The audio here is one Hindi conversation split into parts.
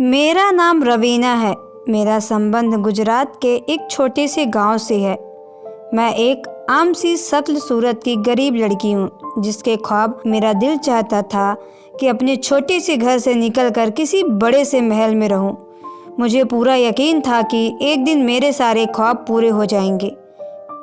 मेरा नाम रवीना है। मेरा संबंध गुजरात के एक छोटे से गांव से है। मैं एक आम सी शक्ल सूरत की गरीब लड़की हूँ जिसके ख्वाब मेरा दिल चाहता था कि अपने छोटे से घर से निकलकर किसी बड़े से महल में रहूँ। मुझे पूरा यकीन था कि एक दिन मेरे सारे ख्वाब पूरे हो जाएंगे।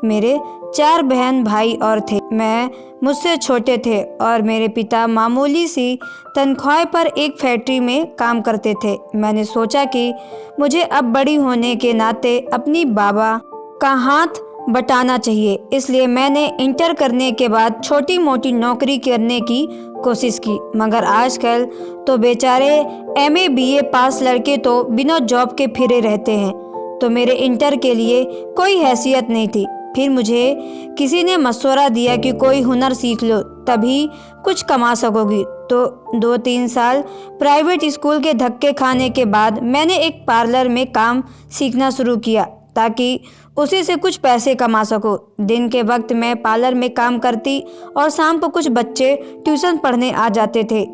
मेरे 4 बहन भाई और थे। मैं मुझसे छोटे थे और मेरे पिता मामूली सी तनख्वाह पर एक फैक्ट्री में काम करते थे। मैंने सोचा कि मुझे अब बड़ी होने के नाते अपनी बाबा का हाथ बटाना चाहिए, इसलिए मैंने इंटर करने के बाद छोटी मोटी नौकरी करने की कोशिश की। मगर आजकल तो बेचारे MA BA पास लड़के तो बिना जॉब के फिरे रहते हैं, तो मेरे इंटर के लिए कोई हैसियत नहीं थी। फिर मुझे किसी ने मशवरा दिया कि कोई हुनर सीख लो, तभी कुछ कमा सकोगी। तो 2-3 साल प्राइवेट स्कूल के धक्के खाने के बाद मैंने एक पार्लर में काम सीखना शुरू किया ताकि उसी से कुछ पैसे कमा सकूं। दिन के वक्त मैं पार्लर में काम करती और शाम को कुछ बच्चे ट्यूशन पढ़ने आ जाते थे।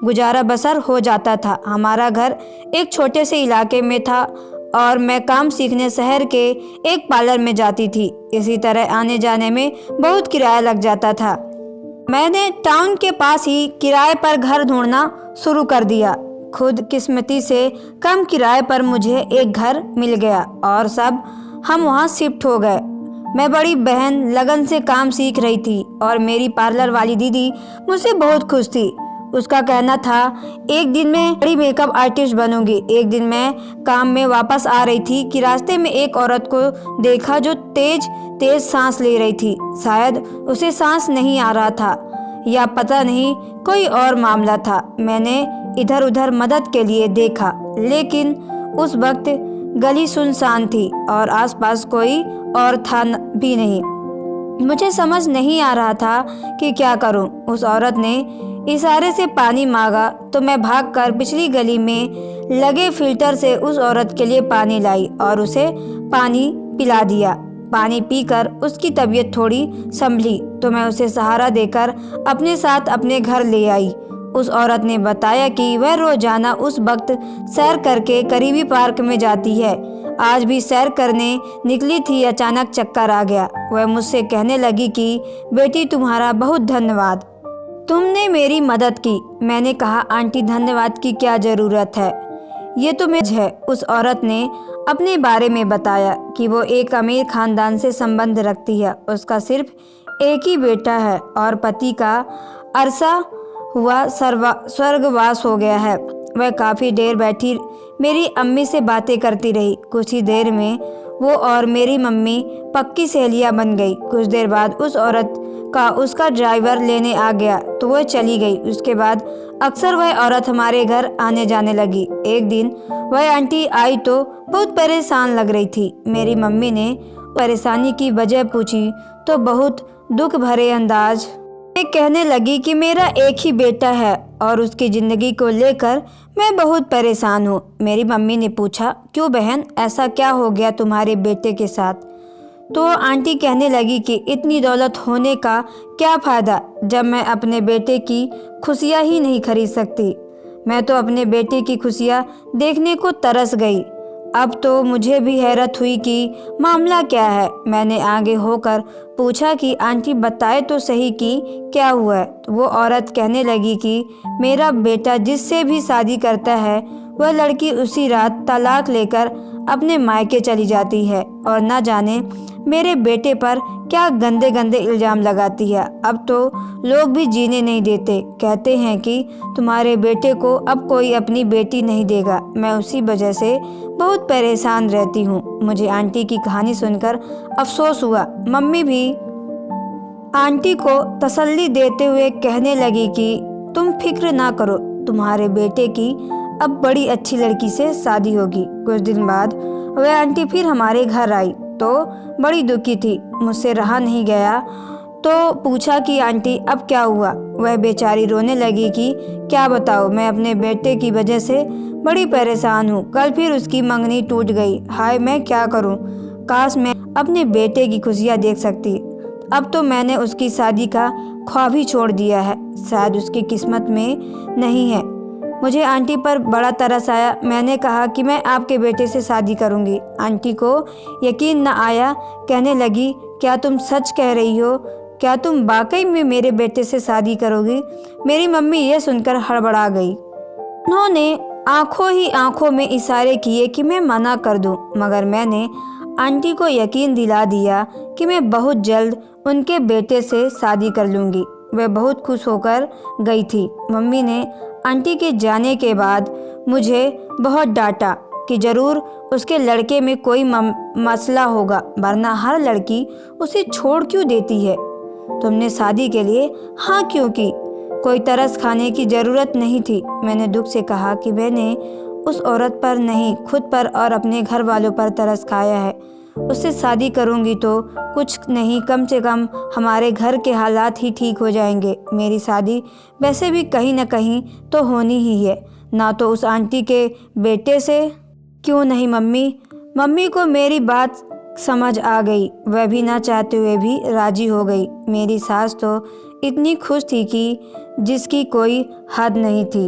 गुजारा बसर हो जाता था। हमारा घर एक छोटे से इलाके में था और मैं काम सीखने शहर के एक पार्लर में जाती थी। इसी तरह आने जाने में बहुत किराया लग जाता था। मैंने टाउन के पास ही किराए पर घर ढूंढना शुरू कर दिया। खुद किस्मती से कम किराए पर मुझे एक घर मिल गया और सब हम वहाँ शिफ्ट हो गए। मैं बड़ी बहन लगन से काम सीख रही थी और मेरी पार्लर वाली दीदी मुझसे बहुत खुश थी। उसका कहना था एक दिन मैं बड़ी मेकअप आर्टिस्ट बनूंगी। एक दिन मैं काम में वापस आ रही थी कि रास्ते में एक औरत को देखा जो तेज तेज सांस ले रही थी। शायद उसे सांस नहीं आ रहा था या पता नहीं कोई और मामला था। मैंने इधर उधर मदद के लिए देखा, लेकिन उस वक्त गली सुनसान थी और आसपास कोई और था भी नहीं। मुझे समझ नहीं आ रहा था कि क्या करूं। उस औरत ने इशारे से पानी मांगा तो मैं भागकर पिछली गली में लगे फिल्टर से उस औरत के लिए पानी लाई और उसे पानी पिला दिया। पानी पीकर उसकी तबीयत थोड़ी संभली तो मैं उसे सहारा देकर अपने साथ अपने घर ले आई। उस औरत ने बताया कि वह रोजाना उस वक्त सैर करके करीबी पार्क में जाती है। आज भी सैर करने निकली थी, अचानक चक्कर आ गया। वह मुझसे कहने लगी कि बेटी तुम्हारा बहुत धन्यवाद, तुमने मेरी मदद की। मैंने कहा आंटी धन्यवाद की क्या ज़रूरत है, ये तो मैं है। उस औरत ने अपने बारे में बताया कि वो एक अमीर खानदान से संबंध रखती है। उसका सिर्फ एक ही बेटा है और पति का अरसा हुआ स्वर्गवास हो गया है। वह काफ़ी देर बैठी मेरी अम्मी से बातें करती रही। कुछ ही देर में वो और मेरी मम्मी पक्की सहेलियां बन गई। कुछ देर बाद उस औरत का उसका ड्राइवर लेने आ गया तो वह चली गई। उसके बाद अक्सर वह औरत हमारे घर आने जाने लगी। एक दिन वह आंटी आई तो बहुत परेशान लग रही थी। मेरी मम्मी ने परेशानी की वजह पूछी तो बहुत दुख भरे अंदाज में कहने लगी कि मेरा एक ही बेटा है और उसकी ज़िंदगी को लेकर मैं बहुत परेशान हूँ। मेरी मम्मी ने पूछा क्यों बहन, ऐसा क्या हो गया तुम्हारे बेटे के साथ? तो आंटी कहने लगी कि इतनी दौलत होने का क्या फ़ायदा जब मैं अपने बेटे की खुशियाँ ही नहीं खरीद सकती। मैं तो अपने बेटे की खुशियाँ देखने को तरस गई। अब तो मुझे भी हैरत हुई कि मामला क्या है। मैंने आगे होकर पूछा कि आंटी बताए तो सही कि क्या हुआ है। तो वो औरत कहने लगी कि मेरा बेटा जिससे भी शादी करता है वह लड़की उसी रात तलाक लेकर अपने मायके चली जाती है और न जाने मेरे बेटे पर क्या गंदे गंदे इल्ज़ाम लगाती है। अब तो लोग भी जीने नहीं देते, कहते हैं कि तुम्हारे बेटे को अब कोई अपनी बेटी नहीं देगा। मैं उसी वजह से बहुत परेशान रहती हूँ। मुझे आंटी की कहानी सुनकर अफसोस हुआ। मम्मी भी आंटी को तसल्ली देते हुए कहने लगी कि तुम फिक्र ना करो, तुम्हारे बेटे की अब बड़ी अच्छी लड़की से शादी होगी। कुछ दिन बाद वह आंटी फिर हमारे घर आई तो बड़ी दुखी थी। मुझसे रहा नहीं गया तो पूछा कि आंटी अब क्या हुआ। वह बेचारी रोने लगी कि क्या बताओ, मैं अपने बेटे की वजह से बड़ी परेशान हूँ। कल फिर उसकी मंगनी टूट गई। हाय मैं क्या करूँ, काश मैं अपने बेटे की खुशियाँ देख सकती। अब तो मैंने उसकी शादी का ख्वाब ही छोड़ दिया है, शायद उसकी किस्मत में नहीं है। मुझे आंटी पर बड़ा तरस आया। मैंने कहा कि मैं आपके बेटे से शादी करूंगी। आंटी को यकीन न आया। कहने लगी, क्या तुम सच कह रही हो? क्या तुम वाकई में मेरे बेटे से शादी करोगी? मेरी मम्मी ये सुनकर हड़बड़ा गई। उन्होंने आंखों ही आंखों में इशारे किए कि मैं मना कर दूं, मगर मैंने आंटी को यकीन दिला दिया कि मैं बहुत जल्द उनके बेटे से शादी कर लूँगी। वह बहुत खुश होकर गई थी। मम्मी ने आंटी के जाने के बाद मुझे बहुत डांटा कि ज़रूर उसके लड़के में कोई मसला होगा, वरना हर लड़की उसे छोड़ क्यों देती है। तुमने शादी के लिए हाँ क्यों की? कोई तरस खाने की ज़रूरत नहीं थी। मैंने दुख से कहा कि मैंने उस औरत पर नहीं, खुद पर और अपने घर वालों पर तरस खाया है। उससे शादी करूंगी तो कुछ नहीं, कम से कम हमारे घर के हालात ही ठीक हो जाएंगे। मेरी शादी वैसे भी कहीं न कहीं तो होनी ही है, ना तो उस आंटी के बेटे से। क्यों नहीं मम्मी? मम्मी को मेरी बात समझ आ गई। वह भी ना चाहते हुए भी राजी हो गई। मेरी सास तो इतनी खुश थी कि जिसकी कोई हद नहीं थी।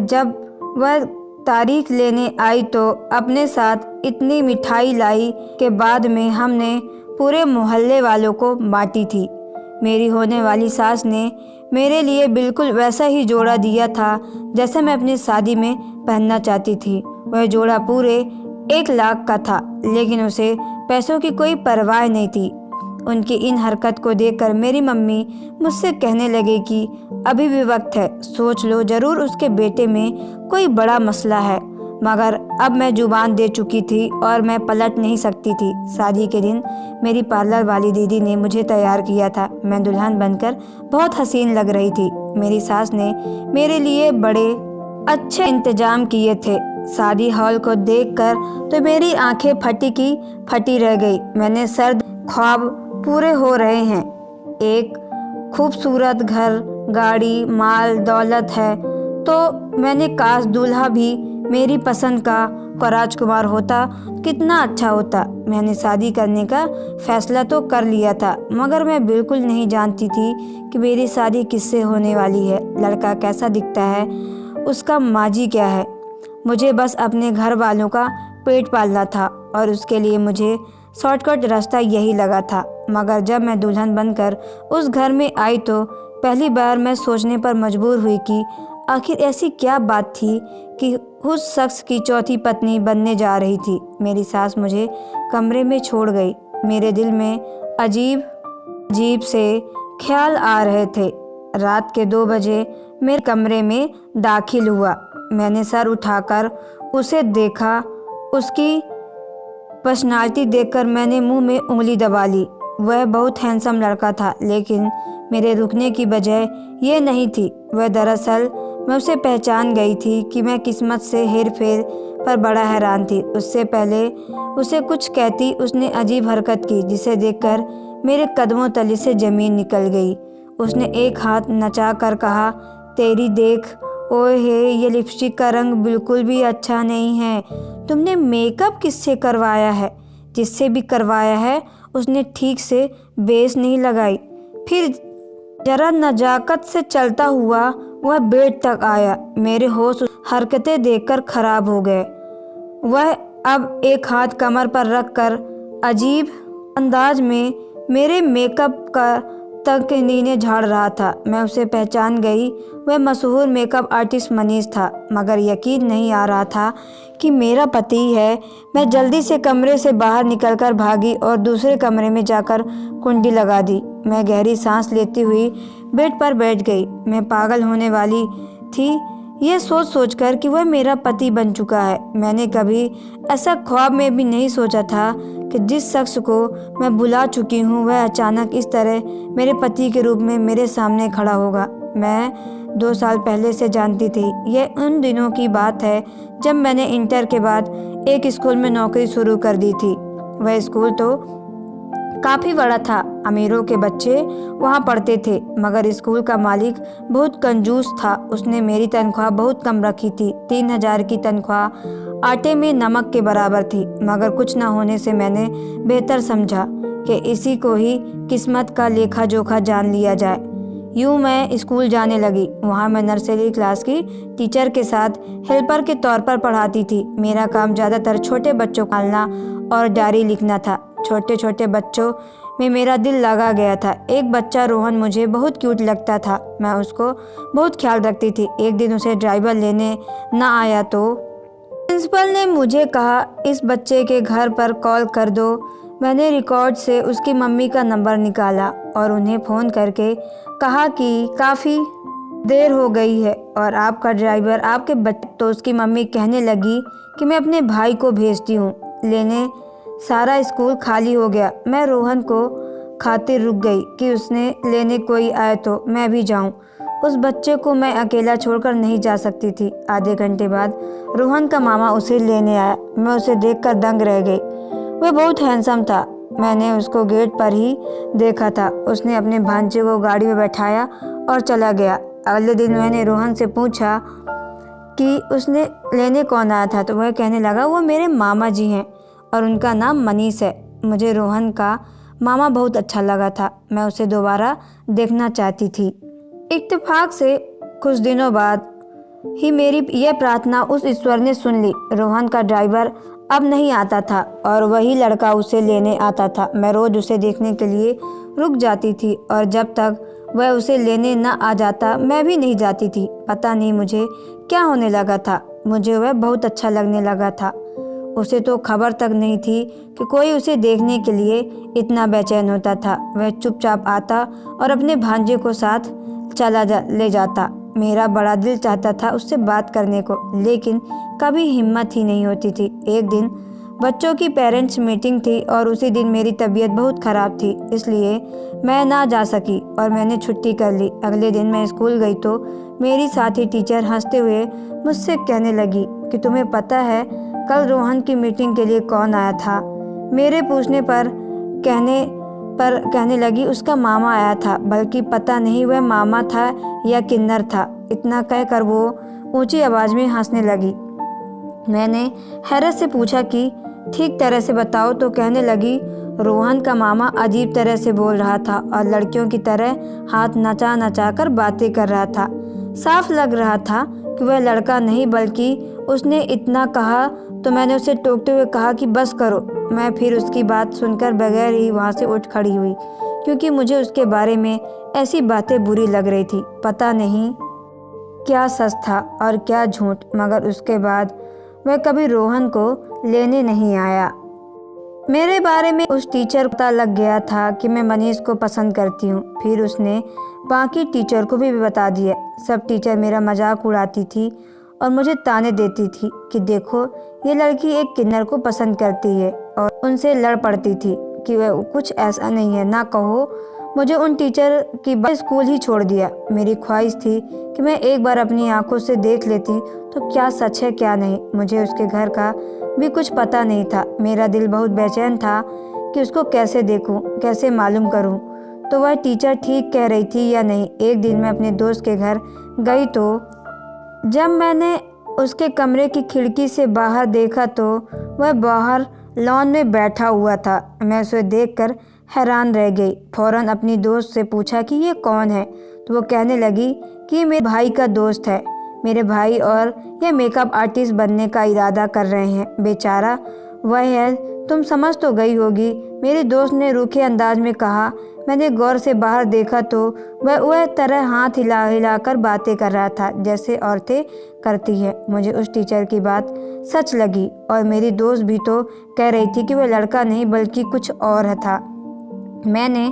जब वह तारीख लेने आई तो अपने साथ इतनी मिठाई लाई कि बाद में हमने पूरे मोहल्ले वालों को बांटी थी। मेरी होने वाली सास ने मेरे लिए बिल्कुल वैसा ही जोड़ा दिया था जैसा मैं अपनी शादी में पहनना चाहती थी। वह जोड़ा पूरे 1 लाख का था, लेकिन उसे पैसों की कोई परवाह नहीं थी। उनकी इन हरकत को देखकर मेरी मम्मी मुझसे कहने लगी कि अभी भी वक्त है, सोच लो, ज़रूर उसके बेटे में कोई बड़ा मसला है। मगर अब मैं जुबान दे चुकी थी और मैं पलट नहीं सकती थी। शादी के दिन मेरी पार्लर वाली दीदी ने मुझे तैयार किया था। मैं दुल्हन बनकर बहुत हसीन लग रही थी। मेरी सास ने मेरे लिए बड़े अच्छे इंतजाम किए थे। शादी हॉल को देखकर तो मेरी आंखें फटी की फटी रह गई। मैंने सर्द ख्वाब पूरे हो रहे हैं। एक खूबसूरत घर, गाड़ी, माल दौलत है, तो मैंने काश दूल्हा भी मेरी पसंद का राजकुमार होता, कितना अच्छा होता। मैंने शादी करने का फैसला तो कर लिया था, मगर मैं बिल्कुल नहीं जानती थी कि मेरी शादी किससे होने वाली है, लड़का कैसा दिखता है, उसका माजी क्या है। मुझे बस अपने घर वालों का पेट पालना था और उसके लिए मुझे शॉर्टकट रास्ता यही लगा था। मगर जब मैं दुल्हन बनकर उस घर में आई तो पहली बार मैं सोचने पर मजबूर हुई कि आखिर ऐसी क्या बात थी कि उस शख्स की चौथी पत्नी बनने जा रही थी। मेरी सास मुझे कमरे में छोड़ गई। मेरे दिल में अजीब अजीब से ख्याल आ रहे थे। रात के 2 बजे मेरे कमरे में दाखिल हुआ। मैंने सर उठाकर उसे देखा। उसकी पर्सनालिटी देखकर मैंने मुंह में उंगली दबा ली। वह बहुत हैंडसम लड़का था, लेकिन मेरे रुकने की वजह यह नहीं थी। वह दरअसल मैं उसे पहचान गई थी कि मैं किस्मत से हेर-फेर पर बड़ा हैरान थी। उससे पहले उसे कुछ कहती उसने अजीब हरकत की, जिसे देखकर मेरे कदमों तले से ज़मीन निकल गई। उसने एक हाथ नचा कर कहा, तेरी देख, ओए हे, ये लिपस्टिक का रंग बिल्कुल भी अच्छा नहीं है। तुमने मेकअप किससे करवाया है? जिससे भी करवाया है उसने ठीक से बेस नहीं लगाई। फिर जरा नजाकत से चलता हुआ वह बेड तक आया। मेरे होश हरकतें देखकर खराब हो गए। वह अब एक हाथ कमर पर रखकर अजीब अंदाज में मेरे मेकअप का तक नीने झाड़ रहा था। मैं उसे पहचान गई। वह मशहूर मेकअप आर्टिस्ट मनीष था, मगर यकीन नहीं आ रहा था कि मेरा पति है। मैं जल्दी से कमरे से बाहर निकलकर भागी और दूसरे कमरे में जाकर कुंडी लगा दी। मैं गहरी सांस लेती हुई बेड पर बैठ गई। मैं पागल होने वाली थी यह सोच सोचकर कि वह मेरा पति बन चुका है। मैंने कभी ऐसा ख्वाब में भी नहीं सोचा था कि जिस शख्स को मैं भुला चुकी हूँ वह अचानक इस तरह मेरे पति के रूप में मेरे सामने खड़ा होगा। मैं 2 साल पहले से जानती थी। यह उन दिनों की बात है जब मैंने इंटर के बाद एक स्कूल में नौकरी शुरू कर दी थी। वह स्कूल तो काफ़ी बड़ा था, अमीरों के बच्चे वहाँ पढ़ते थे, मगर स्कूल का मालिक बहुत कंजूस था। उसने मेरी तनख्वाह बहुत कम रखी थी। 3000 की तनख्वाह आटे में नमक के बराबर थी, मगर कुछ न होने से मैंने बेहतर समझा कि इसी को ही किस्मत का लेखा जोखा जान लिया जाए। यूँ मैं स्कूल जाने लगी। वहाँ मैं नर्सरी क्लास की टीचर के साथ हेल्पर के तौर पर पढ़ाती थी। मेरा काम ज़्यादातर छोटे बच्चों को पालना और डायरी लिखना था। छोटे छोटे बच्चों में मेरा दिल लगा गया था। एक बच्चा रोहन मुझे बहुत क्यूट लगता था। मैं उसको बहुत ख्याल रखती थी। एक दिन उसे ड्राइवर लेने ना आया तो प्रिंसिपल ने मुझे कहा, इस बच्चे के घर पर कॉल कर दो। मैंने रिकॉर्ड से उसकी मम्मी का नंबर निकाला और उन्हें फ़ोन करके कहा कि काफ़ी देर हो गई है और आपका ड्राइवर आपके बच्चे। तो उसकी मम्मी कहने लगी कि मैं अपने भाई को भेजती हूँ लेने। सारा स्कूल खाली हो गया। मैं रोहन को खातिर रुक गई कि उसने लेने कोई आए तो मैं भी जाऊँ। उस बच्चे को मैं अकेला छोड़कर नहीं जा सकती थी। आधे घंटे बाद रोहन का मामा उसे लेने आया। मैं उसे देखकर दंग रह गई। वह बहुत हैंडसम था। मैंने उसको गेट पर ही देखा था। उसने अपने भांजे को गाड़ी में बैठाया और चला गया। अगले दिन मैंने रोहन से पूछा कि उसने लेने कौन आया था तो वह कहने लगा, वो मेरे मामा जी हैं और उनका नाम मनीष है। मुझे रोहन का मामा बहुत अच्छा लगा था। मैं उसे दोबारा देखना चाहती थी। इत्तेफाक से कुछ दिनों बाद ही मेरी यह प्रार्थना उस ईश्वर ने सुन ली। रोहन का ड्राइवर अब नहीं आता था और वही लड़का उसे लेने आता था। मैं रोज़ उसे देखने के लिए रुक जाती थी और जब तक वह उसे लेने न आ जाता मैं भी नहीं जाती थी। पता नहीं मुझे क्या होने लगा था। मुझे वह बहुत अच्छा लगने लगा था। उसे तो खबर तक नहीं थी कि कोई उसे देखने के लिए इतना बेचैन होता था। वह चुपचाप आता और अपने भांजे को साथ ले जाता। मेरा बड़ा दिल चाहता था उससे बात करने को, लेकिन कभी हिम्मत ही नहीं होती थी। एक दिन बच्चों की पेरेंट्स मीटिंग थी और उसी दिन मेरी तबीयत बहुत ख़राब थी, इसलिए मैं ना जा सकी और मैंने छुट्टी कर ली। अगले दिन मैं स्कूल गई तो मेरी साथी टीचर हंसते हुए मुझसे कहने लगी कि तुम्हें पता है कल रोहन की मीटिंग के लिए कौन आया था? मेरे पूछने पर कहने लगी उसका मामा आया था, बल्कि पता नहीं वह मामा था या किन्नर था। इतना कहकर वो ऊंची आवाज़ में हंसने लगी। मैंने हैरत से पूछा कि ठीक तरह से बताओ तो कहने लगी रोहन का मामा अजीब तरह से बोल रहा था और लड़कियों की तरह हाथ नचा नचा कर बातें कर रहा था। साफ लग रहा था कि वह लड़का नहीं, बल्कि उसने इतना कहा तो मैंने उसे टोकते हुए कहा कि बस करो। मैं फिर उसकी बात सुनकर बगैर ही वहाँ से उठ खड़ी हुई, क्योंकि मुझे उसके बारे में ऐसी बातें बुरी लग रही थी। पता नहीं क्या सच था और क्या झूठ, मगर उसके बाद वह कभी रोहन को लेने नहीं आया। मेरे बारे में उस टीचर को पता लग गया था कि मैं मनीष को पसंद करती हूँ। फिर उसने बाकी टीचर को भी बता दिया। सब टीचर मेरा मजाक उड़ाती थी और मुझे ताने देती थी कि देखो ये लड़की एक किन्नर को पसंद करती है, और उनसे लड़ पड़ती थी कि वह कुछ ऐसा नहीं है। ना कहो मुझे उन टीचर की बात स्कूल ही छोड़ दिया। मेरी ख्वाहिश थी कि मैं एक बार अपनी आंखों से देख लेती तो क्या सच है क्या नहीं। मुझे उसके घर का भी कुछ पता नहीं था। मेरा दिल बहुत बेचैन था कि उसको कैसे देखूं, कैसे मालूम करूं तो वह टीचर ठीक कह रही थी या नहीं। एक दिन मैं अपने दोस्त के घर गई तो जब मैंने उसके कमरे की खिड़की से बाहर देखा तो वह बाहर लॉन में बैठा हुआ था। मैं उसे देखकर हैरान रह गई। फ़ौरन अपनी दोस्त से पूछा कि ये कौन है, तो वो कहने लगी कि ये मेरे भाई का दोस्त है। मेरे भाई और ये मेकअप आर्टिस्ट बनने का इरादा कर रहे हैं। बेचारा वह है, तुम समझ तो गई होगी, मेरे दोस्त ने रूखे अंदाज में कहा। मैंने गौर से बाहर देखा तो वह तरह हाथ हिलाकर बातें कर रहा था जैसे औरतें करती हैं। मुझे उस टीचर की बात सच लगी और मेरी दोस्त भी तो कह रही थी कि वह लड़का नहीं बल्कि कुछ और था। मैंने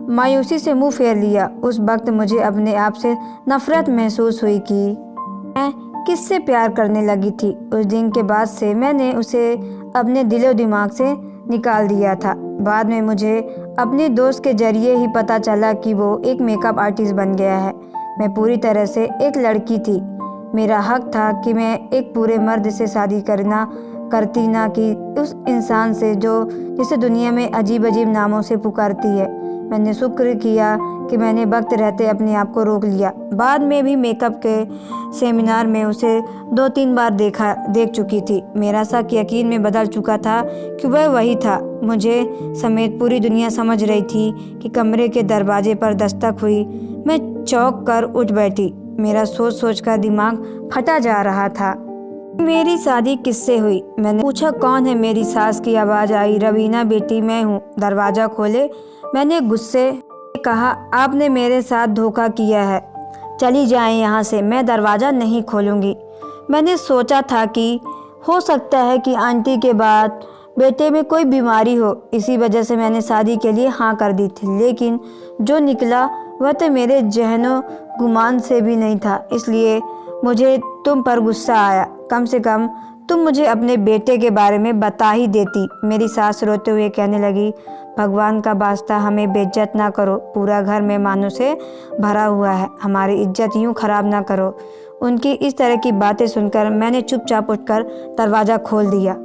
मायूसी से मुंह फेर लिया। उस वक्त मुझे अपने आप से नफरत महसूस हुई कि मैं किससे प्यार करने लगी थी। उस दिन के बाद से मैंने उसे अपने दिलो दिमाग से निकाल दिया था। बाद में मुझे अपने दोस्त के जरिए ही पता चला कि वो एक मेकअप आर्टिस्ट बन गया है। मैं पूरी तरह से एक लड़की थी। मेरा हक था कि मैं एक पूरे मर्द से शादी करती, ना कि उस इंसान से जिसे दुनिया में अजीब अजीब नामों से पुकारती है। मैंने शुक्र किया कि मैंने वक्त रहते अपने आप को रोक लिया। बाद में भी मेकअप के सेमिनार में उसे 2-3 बार देख चुकी थी। मेरा शक यकीन में बदल चुका था कि वह वही था। मुझे समेत पूरी दुनिया समझ रही थी कि कमरे के दरवाजे पर दस्तक हुई। मैं चौंक कर उठ बैठी। मेरा सोच सोच कर दिमाग फटा जा रहा था। मेरी शादी किससे हुई? मैंने पूछा। कौन है? मेरी सास की आवाज़ आई। रवीना बेटी, मैं हूँ। दरवाज़ा खोले। मैंने गुस्से से कहा, आपने मेरे साथ धोखा किया है, चली जाएं यहाँ से, मैं दरवाज़ा नहीं खोलूँगी। मैंने सोचा था कि हो सकता है कि आंटी के बाद बेटे में कोई बीमारी हो, इसी वजह से मैंने शादी के लिए हाँ कर दी थी, लेकिन जो निकला वह तो मेरे जहनो गुमान से भी नहीं था। इसलिए मुझे तुम पर गुस्सा आया। कम से कम तुम मुझे अपने बेटे के बारे में बता ही देती। मेरी सास रोते हुए कहने लगी, भगवान का वास्ता हमें बेइज्जत ना करो, पूरा घर मेहमानों से भरा हुआ है, हमारी इज्जत यूँ खराब ना करो। उनकी इस तरह की बातें सुनकर मैंने चुपचाप उठकर दरवाज़ा खोल दिया।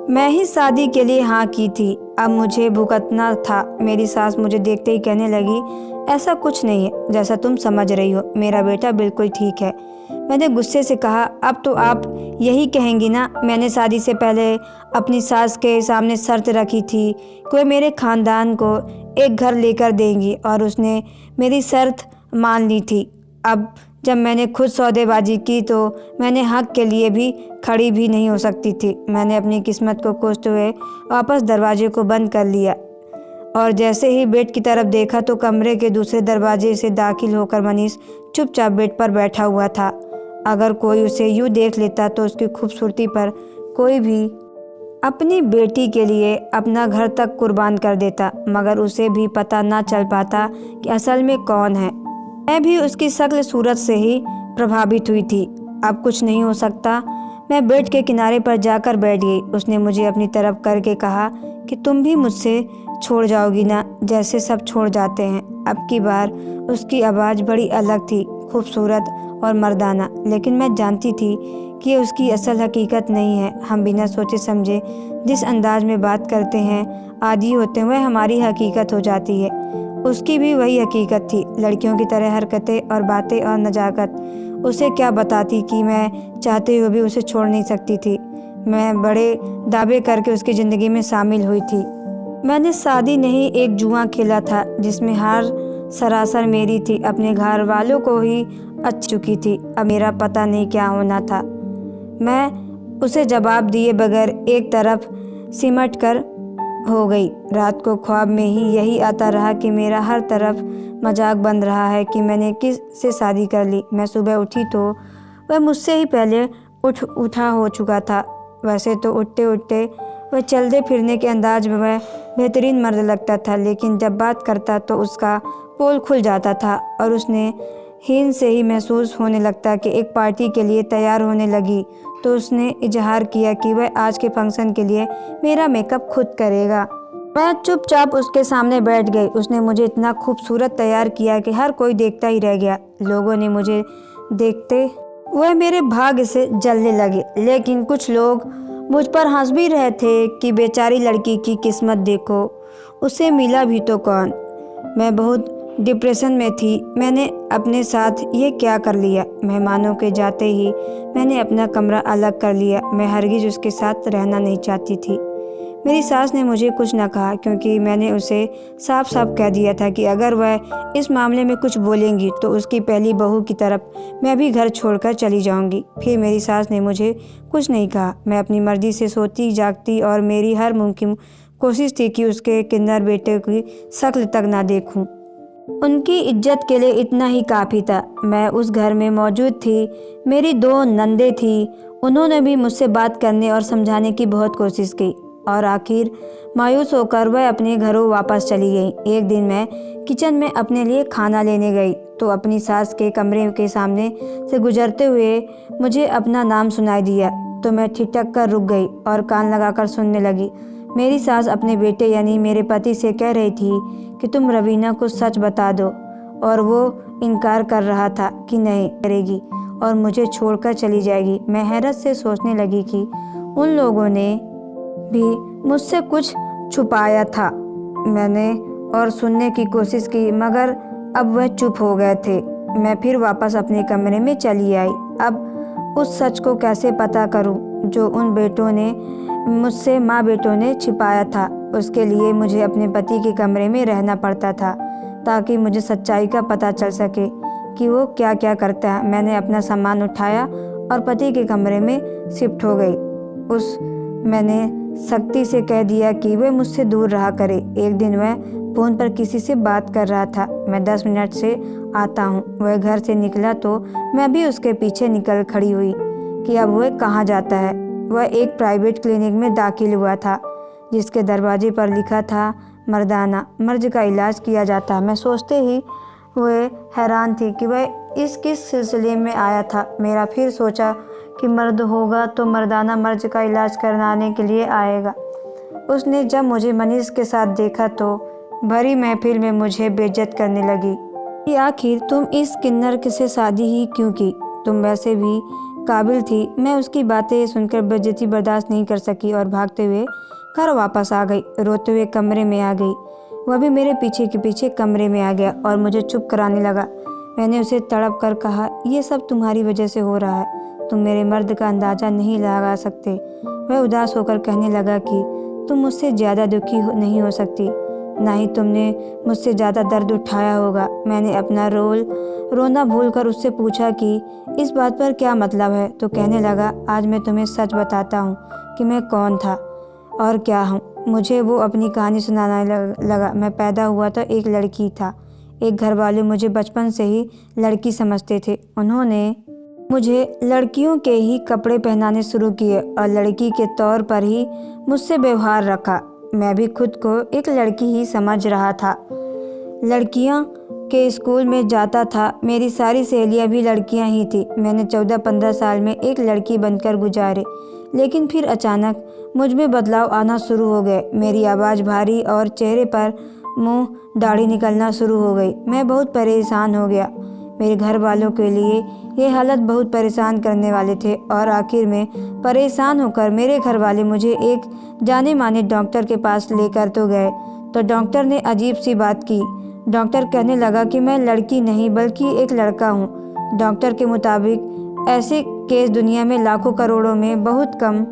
मैं ही शादी के लिए हाँ की थी, अब मुझे भुगतना था। मेरी सास मुझे देखते ही कहने लगी, ऐसा कुछ नहीं है जैसा तुम समझ रही हो, मेरा बेटा बिल्कुल ठीक है। मैंने गुस्से से कहा, अब तो आप यही कहेंगी ना, मैंने शादी से पहले अपनी सास के सामने शर्त रखी थी कि वह मेरे ख़ानदान को एक घर लेकर देंगी और उसने मेरी शर्त मान ली थी। अब जब मैंने खुद सौदेबाजी की तो मैंने हक के लिए भी खड़ी भी नहीं हो सकती थी। मैंने अपनी किस्मत को कोसते हुए वापस दरवाजे को बंद कर लिया और जैसे ही बेड की तरफ देखा तो कमरे के दूसरे दरवाजे से दाखिल होकर मनीष चुपचाप बेड पर बैठा हुआ था। अगर कोई उसे यूँ देख लेता तो उसकी खूबसूरती पर कोई भी अपनी बेटी के लिए अपना घर तक कुर्बान कर देता, मगर उसे भी पता ना चल पाता कि असल में कौन है। मैं भी उसकी शक्ल सूरत से ही प्रभावित हुई थी। अब कुछ नहीं हो सकता। मैं बेड के किनारे पर जाकर बैठ गई। उसने मुझे अपनी तरफ करके कहा कि तुम भी मुझसे छोड़ जाओगी ना, जैसे सब छोड़ जाते हैं। अब की बार उसकी आवाज़ बड़ी अलग थी, खूबसूरत और मर्दाना, लेकिन मैं जानती थी कि ये उसकी असल हकीकत नहीं है। हम बिना सोचे समझे जिस अंदाज में बात करते हैं, आदी होते हैं, वह हमारी हकीकत हो जाती है। उसकी भी वही हकीकत थी, लड़कियों की तरह हरकतें और बातें और नजाकत। उसे क्या बताती कि मैं चाहते हुए भी उसे छोड़ नहीं सकती थी। मैं बड़े दावे करके उसकी ज़िंदगी में शामिल हुई थी। मैंने शादी नहीं, एक जुआ खेला था जिसमें हार सरासर मेरी थी। अपने घर वालों को ही अच्छ चुकी थी। अब मेरा पता नहीं क्या होना था। मैं उसे जवाब दिए बगैर एक तरफ सिमट कर हो गई। रात को ख्वाब में ही यही आता रहा कि मेरा हर तरफ मजाक बन रहा है कि मैंने किस से शादी कर ली। मैं सुबह उठी तो वह मुझसे ही पहले उठा हो चुका था। वैसे तो उठते उठते वह चलते फिरने के अंदाज में वह बेहतरीन मर्द लगता था, लेकिन जब बात करता तो उसका पोल खुल जाता था और उसने हीन से ही महसूस होने लगता कि एक पार्टी के लिए तैयार होने लगी तो उसने इजहार किया कि वह आज के फंक्शन के लिए मेरा मेकअप खुद करेगा। मैं चुपचाप उसके सामने बैठ गई। उसने मुझे इतना खूबसूरत तैयार किया कि हर कोई देखता ही रह गया। लोगों ने मुझे देखते वह मेरे भाग्य से जलने लगे, लेकिन कुछ लोग मुझ पर हंस भी रहे थे कि बेचारी लड़की की किस्मत देखो, उसे मिला भी तो कौन। मैं बहुत डिप्रेशन में थी। मैंने अपने साथ ये क्या कर लिया। मेहमानों के जाते ही मैंने अपना कमरा अलग कर लिया। मैं हरगिज़ उसके साथ रहना नहीं चाहती थी। मेरी सास ने मुझे कुछ न कहा क्योंकि मैंने उसे साफ साफ कह दिया था कि अगर वह इस मामले में कुछ बोलेंगी तो उसकी पहली बहू की तरफ मैं भी घर छोड़कर चली जाऊंगी। फिर मेरी सास ने मुझे कुछ नहीं कहा। मैं अपनी मर्जी से सोती जागती और मेरी हर मुमकिन कोशिश थी कि उसके किन्नर बेटे की शक्ल तक ना देखूं। उनकी इज्जत के लिए इतना ही काफ़ी था। मैं उस घर में मौजूद थी। मेरी 2 नंदे थी। उन्होंने भी मुझसे बात करने और समझाने की बहुत कोशिश की और आखिर मायूस होकर वह अपने घरों वापस चली गई। एक दिन मैं किचन में अपने लिए खाना लेने गई तो अपनी सास के कमरे के सामने से गुजरते हुए मुझे अपना नाम सुनाई दिया तो मैं ठिठक कर रुक गई और कान लगाकर सुनने लगी। मेरी सास अपने बेटे यानी मेरे पति से कह रही थी कि तुम रवीना को सच बता दो, और वो इनकार कर रहा था कि नहीं करेगी और मुझे छोड़कर चली जाएगी। मैं हैरत से सोचने लगी कि उन लोगों ने भी मुझसे कुछ छुपाया था। मैंने और सुनने की कोशिश की मगर अब वह चुप हो गए थे। मैं फिर वापस अपने कमरे में चली आई। अब उस सच को कैसे पता करूं जो उन बेटों ने मुझसे माँ बेटों ने छिपाया था। उसके लिए मुझे अपने पति के कमरे में रहना पड़ता था ताकि मुझे सच्चाई का पता चल सके कि वो क्या क्या करता है। मैंने अपना सामान उठाया और पति के कमरे में शिफ्ट हो गई। मैंने सख्ती से कह दिया कि वह मुझसे दूर रहा करे। एक दिन वह फ़ोन पर किसी से बात कर रहा था। मैं 10 मिनट से आता हूँ। वह घर से निकला तो मैं भी उसके पीछे निकल खड़ी हुई कि अब वह कहाँ जाता है। वह एक प्राइवेट क्लिनिक में दाखिल हुआ था जिसके दरवाजे पर लिखा था मर्दाना, मर्ज का इलाज किया जाता। मैं सोचते ही वह हैरान थी कि वह इस किस सिलसिले में आया था। मेरा फिर सोचा कि मर्द होगा तो मर्दाना मर्ज का इलाज कराने के लिए आएगा। उसने जब मुझे मनीष के साथ देखा तो भरी महफिल में मुझे बेइज्जत करने लगी कि आखिर तुम इस किन्नर से शादी ही क्यों की? तुम वैसे भी काबिल थी। मैं उसकी बातें सुनकर बेइज्जती बर्दाश्त नहीं कर सकी और भागते हुए घर वापस आ गई। रोते हुए कमरे में आ गई। वह भी मेरे पीछे के पीछे कमरे में आ गया और मुझे चुप कराने लगा। मैंने उसे तड़प कर कहा, ये सब तुम्हारी वजह से हो रहा है। तुम मेरे मर्द का अंदाज़ा नहीं लगा सकते। वह उदास होकर कहने लगा कि तुम मुझसे ज़्यादा दुखी नहीं हो सकती, ना ही तुमने मुझसे ज़्यादा दर्द उठाया होगा। मैंने अपना रोना भूलकर उससे पूछा कि इस बात पर क्या मतलब है? तो कहने लगा, आज मैं तुम्हें सच बताता हूँ कि मैं कौन था और क्या हूँ। मुझे वो अपनी कहानी सुनाने लगा। मैं पैदा हुआ तो एक लड़की था। एक घर वाले मुझे बचपन से ही लड़की समझते थे। उन्होंने मुझे लड़कियों के ही कपड़े पहनाने शुरू किए और लड़की के तौर पर ही मुझसे व्यवहार रखा। मैं भी खुद को एक लड़की ही समझ रहा था। लड़कियां के स्कूल में जाता था। मेरी सारी सहेलियां भी लड़कियां ही थी। मैंने 14-15 साल में एक लड़की बनकर गुजारे, लेकिन फिर अचानक मुझ में बदलाव आना शुरू हो गए। मेरी आवाज़ भारी और चेहरे पर मुंह दाढ़ी निकलना शुरू हो गई। मैं बहुत परेशान हो गया। मेरे घर वालों के लिए ये हालत बहुत परेशान करने वाले थे और आखिर में परेशान होकर मेरे घर वाले मुझे एक जाने माने डॉक्टर के पास लेकर तो गए। तो डॉक्टर ने अजीब सी बात की। डॉक्टर कहने लगा कि मैं लड़की नहीं बल्कि एक लड़का हूँ। डॉक्टर के मुताबिक ऐसे केस दुनिया में लाखों करोड़ों में बहुत कम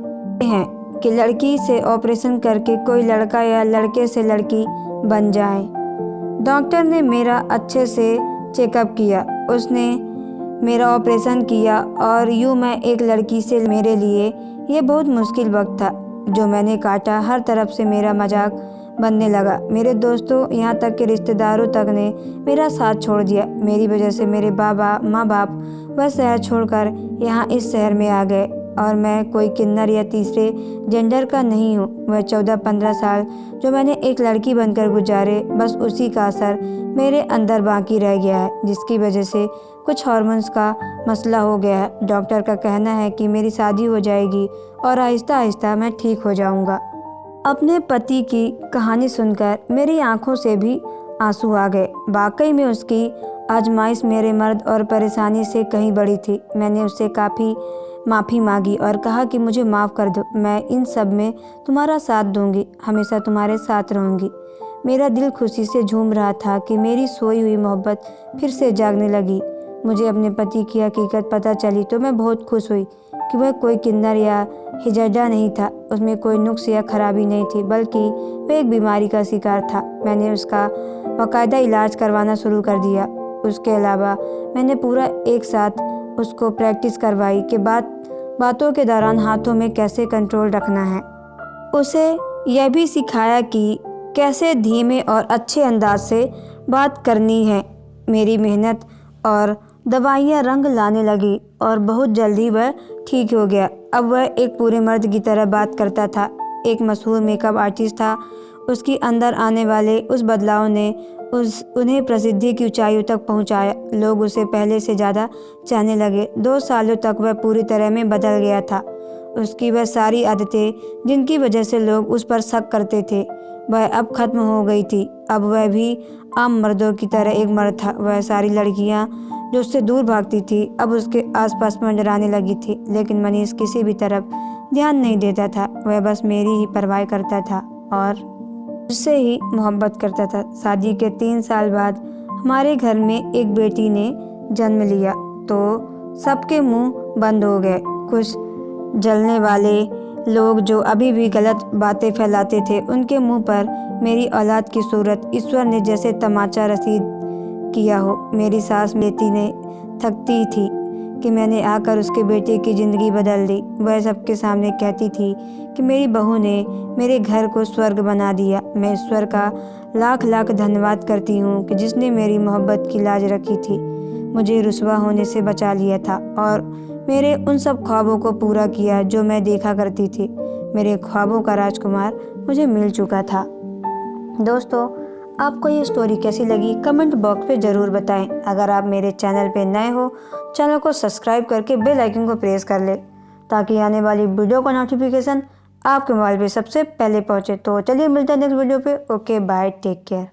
हैं कि लड़की से ऑपरेशन करके कोई लड़का या लड़के से लड़की बन जाए। डॉक्टर ने मेरा अच्छे से चेकअप किया। उसने मेरा ऑपरेशन किया और यूँ मैं एक लड़की से, मेरे लिए ये बहुत मुश्किल वक्त था जो मैंने काटा। हर तरफ से मेरा मजाक बनने लगा। मेरे दोस्तों, यहाँ तक के रिश्तेदारों तक ने मेरा साथ छोड़ दिया। मेरी वजह से मेरे माँ बाप वह शहर छोड़कर यहाँ इस शहर में आ गए और मैं कोई किन्नर या तीसरे जेंडर का नहीं हूँ। वह 14-15 साल जो मैंने एक लड़की बनकर गुजारे, बस उसी का असर मेरे अंदर बाकी रह गया है, जिसकी वजह से कुछ हार्मोन्स का मसला हो गया है। डॉक्टर का कहना है कि मेरी शादी हो जाएगी और आहिस्ता आहिस्ता मैं ठीक हो जाऊंगा। अपने पति की कहानी सुनकर मेरी आंखों से भी आंसू आ गए। वाकई में उसकी आजमाइश मेरे मर्द और परेशानी से कहीं बड़ी थी। मैंने उससे काफ़ी माफ़ी मांगी और कहा कि मुझे माफ़ कर दो। मैं इन सब में तुम्हारा साथ दूंगी, हमेशा तुम्हारे साथ रहूंगी। मेरा दिल खुशी से झूम रहा था कि मेरी सोई हुई मोहब्बत फिर से जागने लगी। मुझे अपने पति की हकीकत पता चली तो मैं बहुत खुश हुई कि वह कोई किन्नर या हिजड़ा नहीं था। उसमें कोई नुक्स या खराबी नहीं थी, बल्कि वह एक बीमारी का शिकार था। मैंने उसका बाकायदा इलाज करवाना शुरू कर दिया। उसके अलावा मैंने पूरा एक साथ उसको प्रैक्टिस करवाई कि बातों के दौरान हाथों में कैसे कंट्रोल रखना है। उसे यह भी सिखाया कि कैसे धीमे और अच्छे अंदाज से बात करनी है। मेरी मेहनत और दवाइयाँ रंग लाने लगी और बहुत जल्दी वह ठीक हो गया। अब वह एक पूरे मर्द की तरह बात करता था। एक मशहूर मेकअप आर्टिस्ट था। उसकी अंदर आने वाले उस बदलाव ने उन्हें प्रसिद्धि की ऊंचाइयों तक पहुंचाया। लोग उसे पहले से ज़्यादा चाहने लगे। 2 सालों तक वह पूरी तरह में बदल गया था। उसकी वह सारी आदतें जिनकी वजह से लोग उस पर शक करते थे, वह अब खत्म हो गई थी। अब वह भी आम मर्दों की तरह एक मर्द था। वह सारी लड़कियां जो उससे दूर भागती थी अब उसके आसपास मंडराने आने लगी थी। लेकिन मनीष किसी भी तरफ ध्यान नहीं देता था। वह बस मेरी ही परवाह करता था और उससे ही मोहब्बत करता था। शादी के 3 साल बाद हमारे घर में एक बेटी ने जन्म लिया तो सबके मुंह बंद हो गए। कुछ जलने वाले लोग जो अभी भी गलत बातें फैलाते थे, उनके मुंह पर मेरी औलाद की सूरत ईश्वर ने जैसे तमाचा रसीद किया हो। मेरी सास बेटी ने थकती थी कि मैंने आकर उसके बेटे की ज़िंदगी बदल दी। वह सबके सामने कहती थी कि मेरी बहू ने मेरे घर को स्वर्ग बना दिया। मैं ईश्वर का लाख लाख धन्यवाद करती हूँ कि जिसने मेरी मोहब्बत की लाज रखी थी, मुझे रुसवा होने से बचा लिया था और मेरे उन सब ख्वाबों को पूरा किया जो मैं देखा करती थी। मेरे ख्वाबों का राजकुमार मुझे मिल चुका था। दोस्तों, आपको ये स्टोरी कैसी लगी कमेंट बॉक्स में ज़रूर बताएं। अगर आप मेरे चैनल पे नए हो, चैनल को सब्सक्राइब करके बेल आइकन को प्रेस कर ले ताकि आने वाली वीडियो का नोटिफिकेशन आपके मोबाइल पे सबसे पहले पहुंचे। तो चलिए मिलते हैं नेक्स्ट वीडियो पे। Okay bye, take care.